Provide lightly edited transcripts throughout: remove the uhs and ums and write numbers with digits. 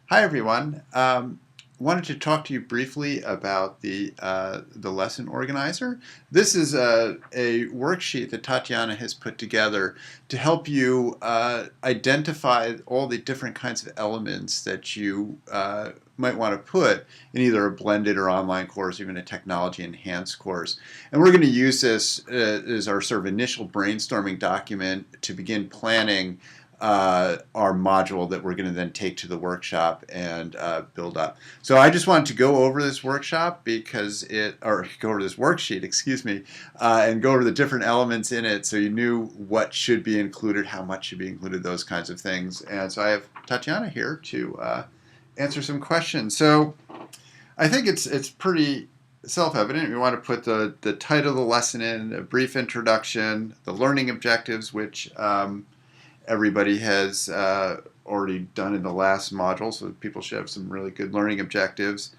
Hi, everyone. Wanted to talk to you briefly about the lesson organizer. This is a worksheet that Tatiana has put together to help you identify all the different kinds of elements that you might want to put in either a blended or online course, even a technology enhanced course. And we're going to use this as our sort of initial brainstorming document to begin planning our module that we're going to then take to the workshop and build up. So I just wanted to go over this workshop or go over this worksheet, excuse me, and go over the different elements in it so you knew what should be included, how much should be included, those kinds of things. And so I have Tatiana here to answer some questions. So I think it's pretty self-evident. We want to put the title of the lesson in, a brief introduction, the learning objectives, which everybody has already done in the last module, so people should have some really good learning objectives,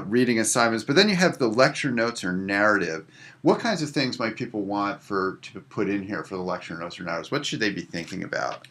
reading assignments. But then you have the lecture notes or narrative. What kinds of things might people want to put in here for the lecture notes or narratives? What should they be thinking about?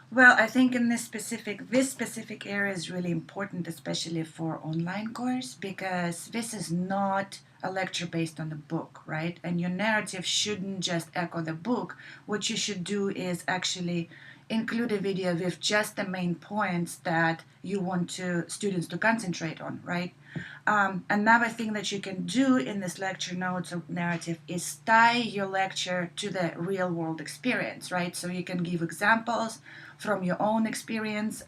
Well, I think in this specific area is really important, especially for online course, because this is not a lecture based on the book, right? And your narrative shouldn't just echo the book. What you should do is actually include a video with just the main points that you want students to concentrate on, right? Another thing that you can do in this lecture notes or narrative is tie your lecture to the real world experience, right? So you can give examples from your own experience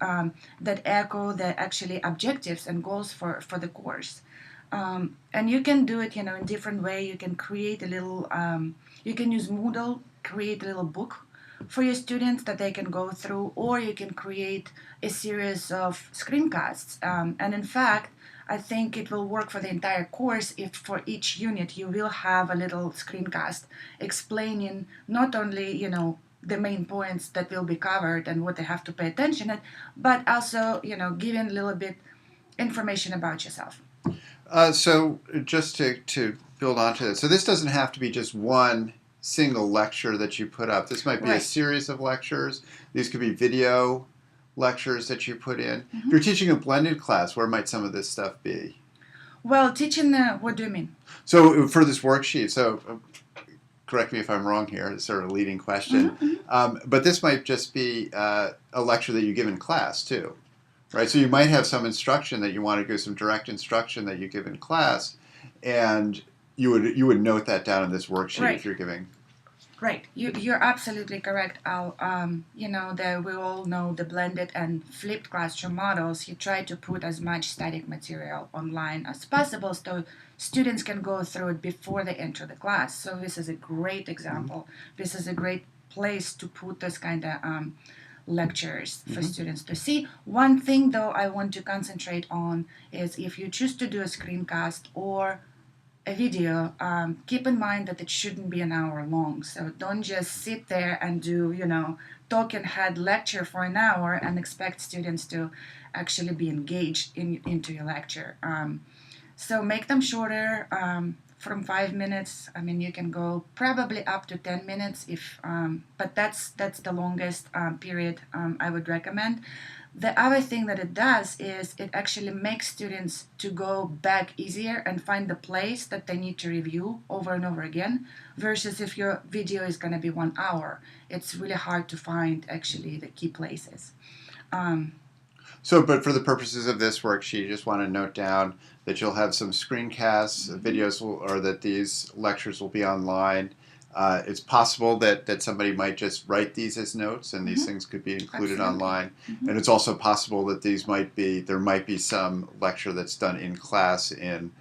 that echo the actually objectives and goals for the course. And you can do it, in different way. You can create a little, you can use Moodle, create a little book for your students that they can go through, or you can create a series of screencasts. And in fact, I think it will work for the entire course if for each unit you will have a little screencast explaining not only, the main points that will be covered and what they have to pay attention at, but also, giving a little bit information about yourself. So just to build onto that, so this doesn't have to be just one single lecture that you put up. This might be a series of lectures. These could be video lectures that you put in. Mm-hmm. If you're teaching a blended class, where might some of this stuff be? Well, teaching, what do you mean? So for this worksheet, correct me if I'm wrong here, it's sort of a leading question, but this might just be a lecture that you give in class too, right? So you might have some instruction that you want to give, some direct instruction that you give in class, and you would note that down in this worksheet if you're giving. Right, you're absolutely correct, Al. We all know the blended and flipped classroom models. You try to put as much static material online as possible so students can go through it before they enter the class. So this is a great example. This is a great place to put this kind of lectures for students to see. One thing, though, I want to concentrate on is if you choose to do a screencast or a video, keep in mind that it shouldn't be an hour long. So don't just sit there and do, talking head lecture for an hour and expect students to actually be engaged into your lecture. So make them shorter, from 5 minutes. I mean, you can go probably up to 10 minutes but that's the longest period I would recommend. The other thing that it does is it actually makes students to go back easier and find the place that they need to review over and over again, versus if your video is going to be 1 hour, it's really hard to find actually the key places. But for the purposes of this worksheet, you just want to note down that you'll have some screencasts, videos, or that these lectures will be online. It's possible that somebody might just write these as notes, and these things could be included online. And it's also possible that there might be some lecture that's done in class in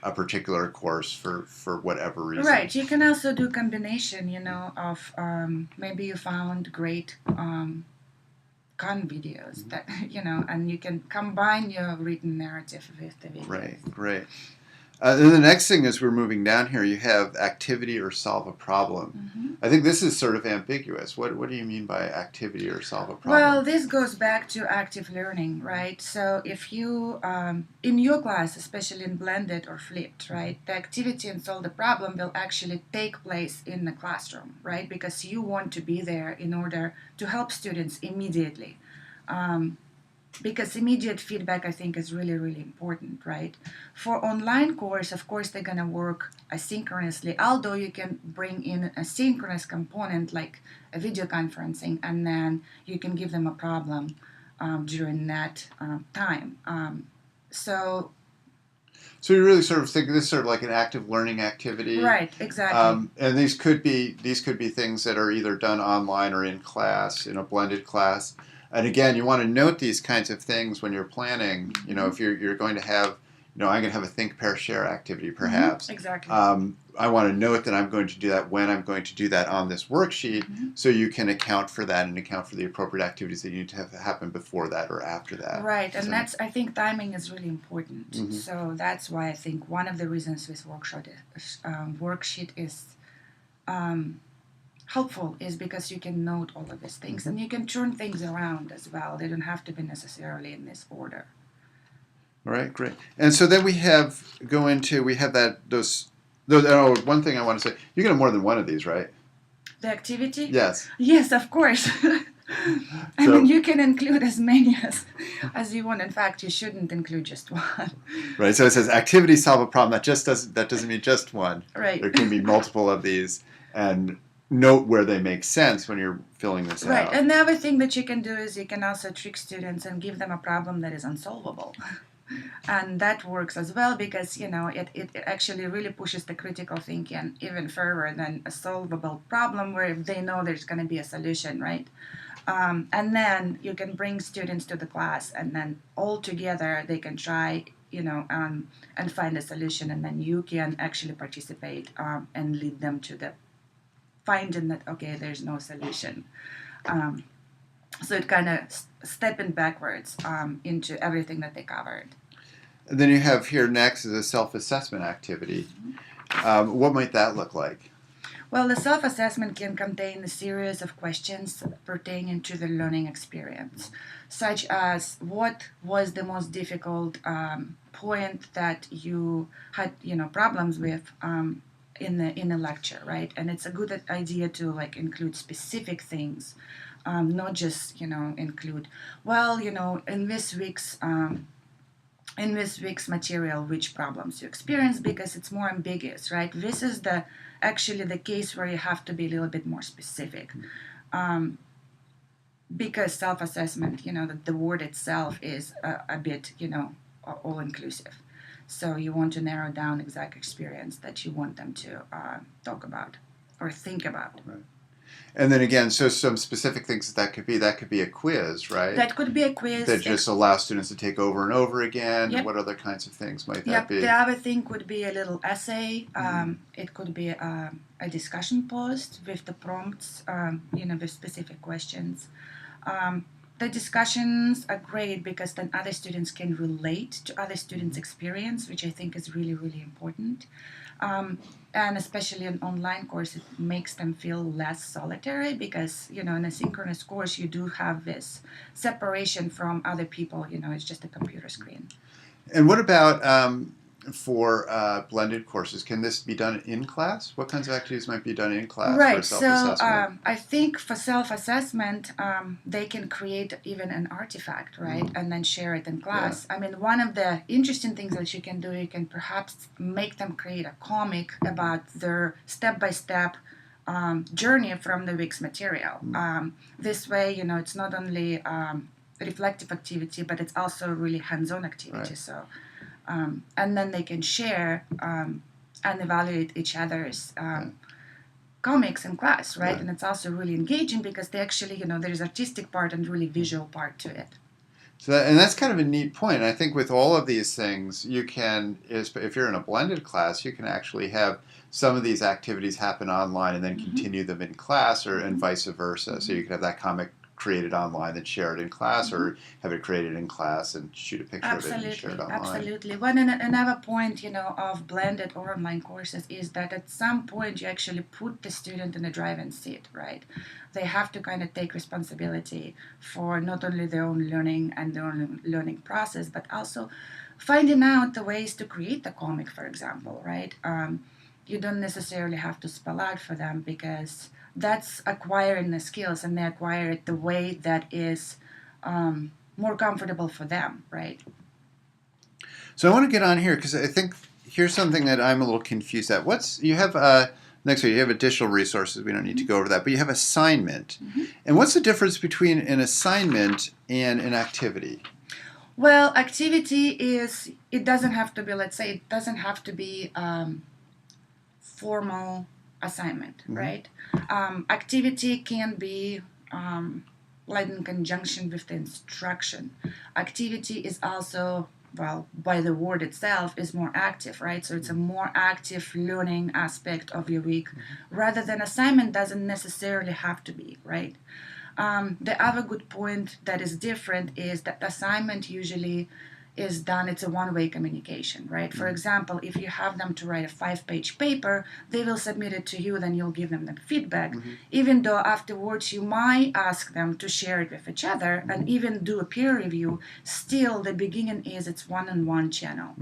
a particular course for whatever reason. Right. You can also do combination, of maybe you found great Khan videos that and you can combine your written narrative with the videos. Right, great. Then the next thing is we're moving down here. You have activity or solve a problem. I think this is sort of ambiguous. What do you mean by activity or solve a problem? Well, this goes back to active learning, right? So if you, in your class, especially in blended or flipped, right, the activity and solve the problem will actually take place in the classroom, right? Because you want to be there in order to help students immediately. because immediate feedback I think is really, really important, right? For online course, of course, they're gonna work asynchronously, although you can bring in a synchronous component like a video conferencing, and then you can give them a problem during that time. So So you really sort of think of this sort of like an active learning activity, right, exactly. and these could be things that are either done online or in class in a blended class. And again, you want to note these kinds of things when you're planning. You know, Mm-hmm. if you're going to have, I'm going to have a think, pair, share activity, perhaps. Exactly. I want to note that I'm going to do that when I'm going to do that on this worksheet, Mm-hmm. so you can account for that and account for the appropriate activities that you need to have happen before that or after that. Right, and So, that's I think timing is really important. mhm. So that's why I think one of the reasons this worksheet is um, helpful is because you can note all of these things and you can turn things around as well. They don't have to be necessarily in this order. All right, great. And so then we have those. Oh, one thing I want to say, you can have more than one of these, right? The activity? Yes. Yes, of course. I So mean, you can include as many as you want. In fact, you shouldn't include just one. right. So it says activity solve a problem. That doesn't mean just one. Right. There can be multiple of these, and note where they make sense when you're filling this Right. out. And the other thing that you can do is you can also trick students and give them a problem that is unsolvable. And that works as well because it actually really pushes the critical thinking even further than a solvable problem where they know there's going to be a solution, right? And then you can bring students to the class and then all together they can try and find a solution, and then you can actually participate and lead them to the finding that okay, there's no solution. um, so it kind of stepping backwards into everything that they covered. And then you have here next is a self-assessment activity. What might that look like? Well, the self assessment can contain a series of questions pertaining to the learning experience, such as what was the most difficult point that you had, problems with in a lecture, right? And it's a good idea to like include specific things, not just include, well, in this week's material which problems you experience, because it's more ambiguous, right? This is the actually the case where you have to be a little bit more specific, um, because self-assessment, the word itself is a bit, all-inclusive. So you want to narrow down exact experience that you want them to talk about or think about. Right. And then again, so some specific things that could be. That could be a quiz, right? That could be a quiz. That just allows students to take over and over again. Yep. What other kinds of things might that Yep. be? The other thing could be a little essay. It could be a discussion post with the prompts, with specific questions. The discussions are great because then other students can relate to other students' experience, which I think is really, really important. And especially in online course, it makes them feel less solitary because, in a synchronous course, you do have this separation from other people. It's just a computer screen. And what about for blended courses? Can this be done in class? What kinds of activities might be done in class Right. for self-assessment? So I think for self-assessment, they can create even an artifact, right, and then share it in class. Yeah. I mean, one of the interesting things that you can do, you can perhaps make them create a comic about their step-by-step journey from the week's material. This way, it's not only reflective activity, but it's also really hands-on activity. Right. So, and then they can share and evaluate each other's comics in class, right? Yeah. And it's also really engaging because they actually, there's artistic part and really visual part to it. So that's kind of a neat point. I think with all of these things, you can, if you're in a blended class, you can actually have some of these activities happen online and then continue them in class, or and vice versa. So you could have that comic created online and share it in class, or have it created in class and shoot a picture of it and share it online. Absolutely. Another point, of blended or online courses is that at some point you actually put the student in the driving seat, right? They have to kind of take responsibility for not only their own learning and their own learning process, but also finding out the ways to create the comic, for example, right? You don't necessarily have to spell out for them because that's acquiring the skills, and they acquire it the way that is more comfortable for them, right? So I want to get on here because I think here's something that I'm a little confused at. You have next week you have additional resources. We don't need to go over that, but you have assignment. And what's the difference between an assignment and an activity? Well, activity is, it doesn't have to be, let's say, it doesn't have to be formal assignment, right? Activity can be like in conjunction with the instruction. Activity is also, well, by the word itself, is more active, right? So it's a more active learning aspect of your week, rather than assignment doesn't necessarily have to be, right? The other good point that is different is that assignment usually is done, it's a one-way communication, right? For example, if you have them to write a 5-page paper, they will submit it to you, then you'll give them the feedback, even though afterwards you might ask them to share it with each other and even do a peer review. Still, the beginning is it's one-on-one channel.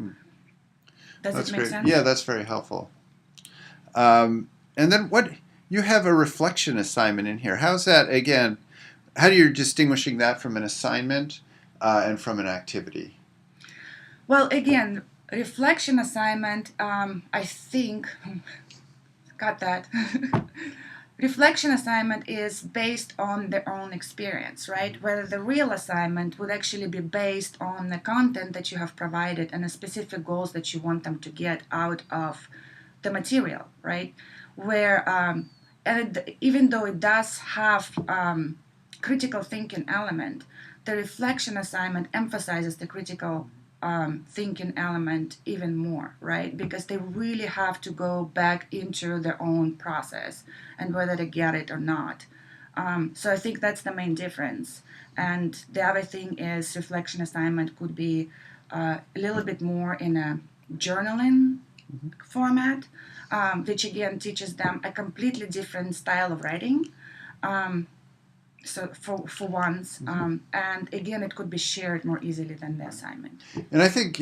Does That's it make great. sense? Yeah, that's very helpful. And then you have a reflection assignment in here. How's that, again, how are you distinguishing that from an assignment and from an activity? Well, again, reflection assignment, I think, got that. Reflection assignment is based on their own experience, right? Whether the real assignment would actually be based on the content that you have provided and the specific goals that you want them to get out of the material, right? Where, even though it does have critical thinking element, the reflection assignment emphasizes the critical thinking element even more, right? Because they really have to go back into their own process and whether they get it or not. So I think that's the main difference. And the other thing is reflection assignment could be a little bit more in a journaling format, which again teaches them a completely different style of writing. So for once, and again, it could be shared more easily than the assignment. And I think,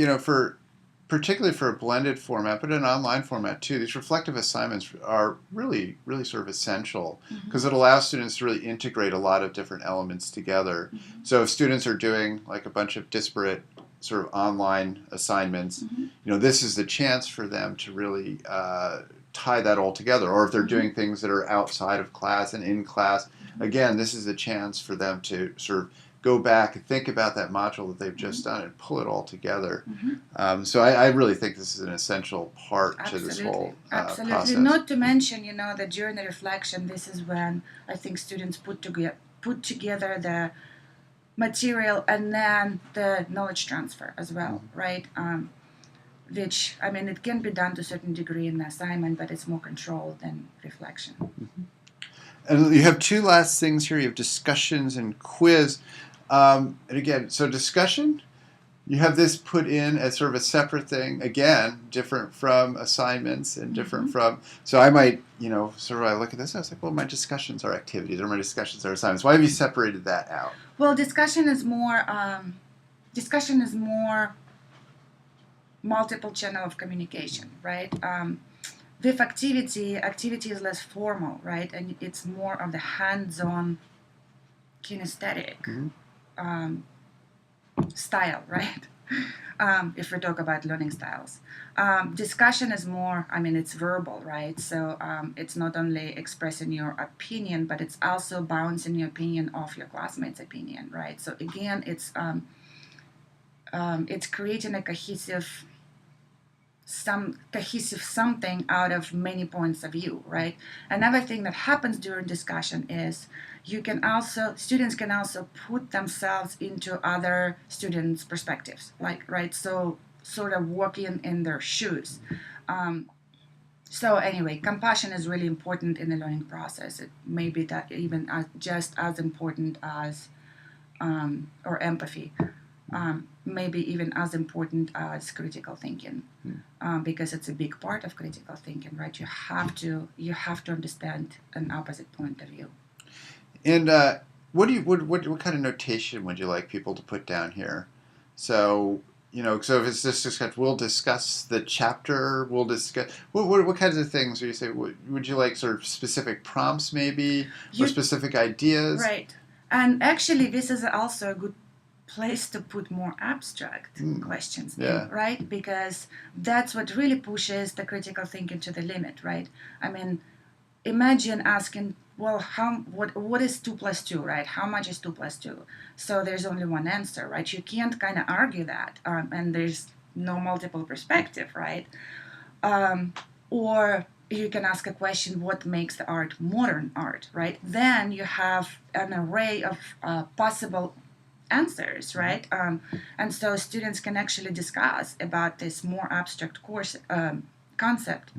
particularly for a blended format, but an online format too, these reflective assignments are really, really sort of essential because it allows students to really integrate a lot of different elements together. So if students are doing like a bunch of disparate sort of online assignments, this is the chance for them to really tie that all together. Or if they're doing things that are outside of class and in class, again, this is a chance for them to sort of go back and think about that module that they've just done and pull it all together. So I really think this is an essential part to this whole process. Not to mention, that during the reflection, this is when I think students put together the material and then the knowledge transfer as well, right? Which, I mean, it can be done to a certain degree in the assignment, but it's more controlled than reflection. And you have two last things here. You have discussions and quiz. And again, so discussion, you have this put in as sort of a separate thing. Again, different from assignments and different from... So I might, sort of I look at this and I was like, well, my discussions are activities or my discussions are assignments. Why have you separated that out? Well, discussion is more multiple channel of communication, right? With activity is less formal, right? And it's more of the hands-on kinesthetic style, right? If we talk about learning styles. Discussion is more, it's verbal, right? So it's not only expressing your opinion, but it's also bouncing your opinion off your classmates' opinion, right? So again, it's creating a cohesive something out of many points of view, right? Another thing that happens during discussion is students can also put themselves into other students' perspectives, right? So sort of walking in their shoes. So anyway, compassion is really important in the learning process. It may be that even just as important as, or empathy, maybe even as important as critical thinking, because it's a big part of critical thinking, right? You have to understand an opposite point of view. And what kind of notation would you like people to put down here? So so if it's just we'll discuss the chapter, we'll discuss what kinds of things do you say? Would you like sort of specific prompts maybe or specific ideas? Right. And actually, this is also a good place to put more abstract questions Yeah. in, right? Because that's what really pushes the critical thinking to the limit, right? I mean, imagine asking, well, what is 2 plus 2, right? How much is 2 plus 2? So there's only one answer, right? You can't kind of argue that, and there's no multiple perspective, right? Or you can ask a question, what makes the art modern art, right? Then you have an array of possible answers, right? And so students can actually discuss about this more abstract course concept.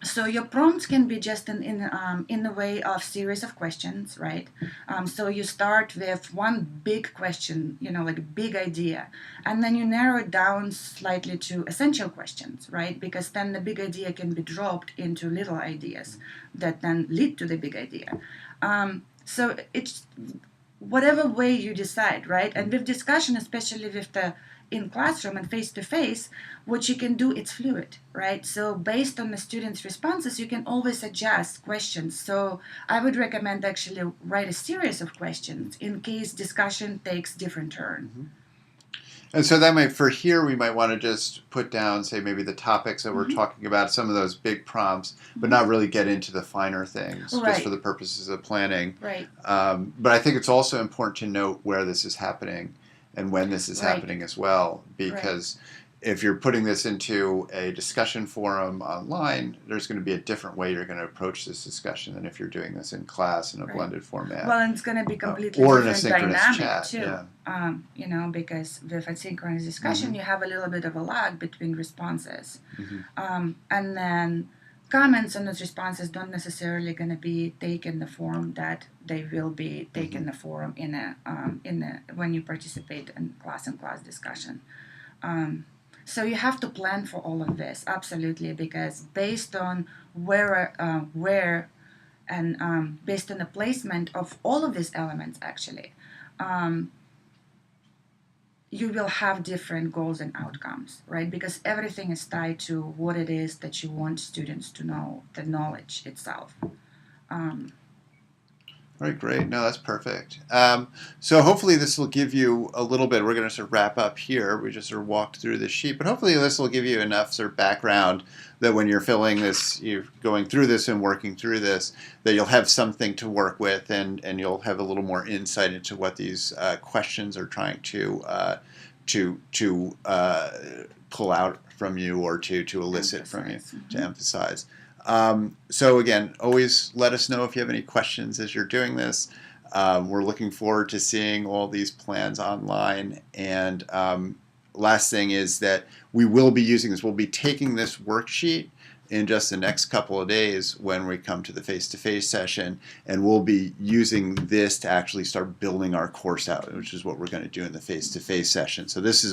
So your prompts can be just in the way of series of questions, right? So you start with one big question, like a big idea, and then you narrow it down slightly to essential questions, right? Because then the big idea can be dropped into little ideas that then lead to the big idea. So it's whatever way you decide, right? And with discussion, especially with the in classroom and face to face, what you can do, it's fluid, right? So based on the students' responses, you can always adjust questions. So I would recommend actually write a series of questions in case discussion takes different turn. And so that might, for here, we might want to just put down, say, maybe the topics that we're talking about, some of those big prompts, but not really get into the finer things, just for the purposes of planning. Right. But I think it's also important to note where this is happening and when this is happening as well, because if you're putting this into a discussion forum online, there's going to be a different way you're going to approach this discussion than if you're doing this in class in a blended format. Well, and it's going to be completely or in a different synchronous dynamic chat, too. Because with a synchronous discussion, you have a little bit of a lag between responses, and then comments on those responses don't necessarily going to be taken the form that they will be taken the form in a when you participate in class discussion. So you have to plan for all of this, absolutely, because based on where and based on the placement of all of these elements, actually, you will have different goals and outcomes, right? Because everything is tied to what it is that you want students to know, the knowledge itself. All right, great. No, that's perfect. So hopefully this will give you a little bit. We're going to sort of wrap up here. We just sort of walked through the sheet, but hopefully this will give you enough sort of background that when you're filling this, you're going through this and working through this, that you'll have something to work with, and you'll have a little more insight into what these questions are trying to pull out from you or to elicit from you, to emphasize. So again, always let us know if you have any questions as you're doing this. We're looking forward to seeing all these plans online. And last thing is that we will be using this. We'll be taking this worksheet in just the next couple of days when we come to the face-to-face session, and we'll be using this to actually start building our course out, which is what we're going to do in the face-to-face session. So this is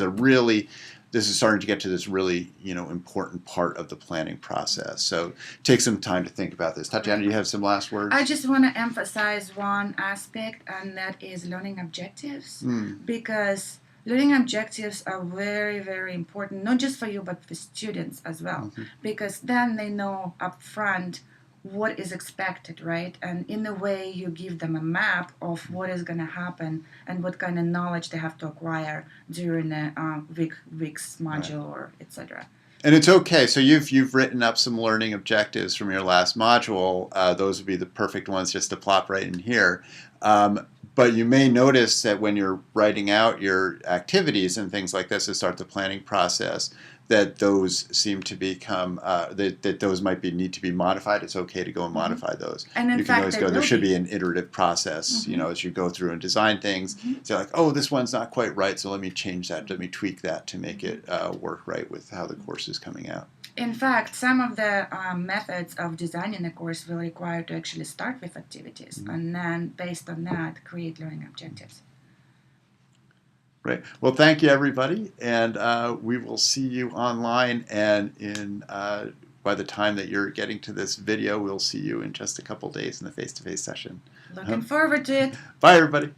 starting to get to this really, important part of the planning process. So take some time to think about this. Tatiana, do you have some last words? I just want to emphasize one aspect, and that is learning objectives, because learning objectives are very, very important, not just for you, but for students as well, because then they know upfront what is expected, right? And in a way, you give them a map of what is going to happen and what kind of knowledge they have to acquire during a week's module or etc. And it's okay. So you've written up some learning objectives from your last module. Those would be the perfect ones just to plop right in here. But you may notice that when you're writing out your activities and things like this to start the planning process, that those seem to become that those might need to be modified. It's okay to go and modify those. And in you can fact, always go. There should be an iterative process, as you go through and design things. So like, oh, this one's not quite right, so let me change that. Let me tweak that to make it work right with how the course is coming out. In fact, some of the methods of designing a course will require to actually start with activities and then, based on that, create learning objectives. Great. Well, thank you, everybody, and we will see you online. And by the time that you're getting to this video, we'll see you in just a couple days in the face-to-face session. Looking forward to it. Bye, everybody.